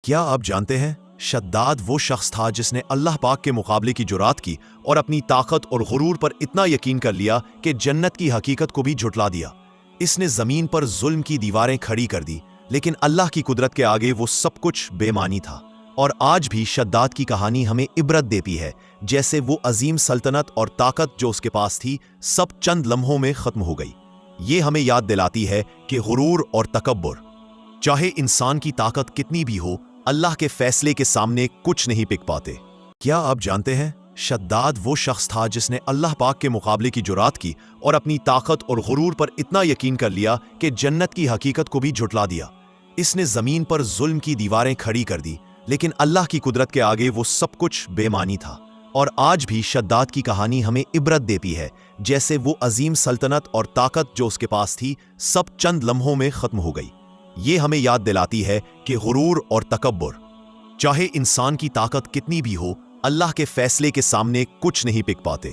کیا آپ جانتے ہیں شداد وہ شخص تھا جس نے اللہ پاک کے مقابلے کی جرات کی اور اپنی طاقت اور غرور پر اتنا یقین کر لیا کہ جنت کی حقیقت کو بھی جھٹلا دیا۔ اس نے زمین پر ظلم کی دیواریں کھڑی کر دی، لیکن اللہ کی قدرت کے آگے وہ سب کچھ بے معنی تھا۔ اور آج بھی شداد کی کہانی ہمیں عبرت دیتی ہے، جیسے وہ عظیم سلطنت اور طاقت جو اس کے پاس تھی سب چند لمحوں میں ختم ہو گئی۔ یہ ہمیں یاد دلاتی ہے کہ غرور اور تکبر، چاہے انسان کی طاقت کتنی بھی ہو، اللہ کے فیصلے کے سامنے کچھ نہیں ٹک پاتے۔ کیا آپ جانتے ہیں شداد وہ شخص تھا جس نے اللہ پاک کے مقابلے کی جرات کی اور اپنی طاقت اور غرور پر اتنا یقین کر لیا کہ جنت کی حقیقت کو بھی جھٹلا دیا۔ اس نے زمین پر ظلم کی دیواریں کھڑی کر دی، لیکن اللہ کی قدرت کے آگے وہ سب کچھ بے معنی تھا۔ اور آج بھی شداد کی کہانی ہمیں عبرت دیتی ہے، جیسے وہ عظیم سلطنت اور طاقت جو اس کے پاس تھی سب چند لمحوں میں ختم ہو گئی۔ یہ ہمیں یاد دلاتی ہے کہ غرور اور تکبر، چاہے انسان کی طاقت کتنی بھی ہو، اللہ کے فیصلے کے سامنے کچھ نہیں ٹک پاتے۔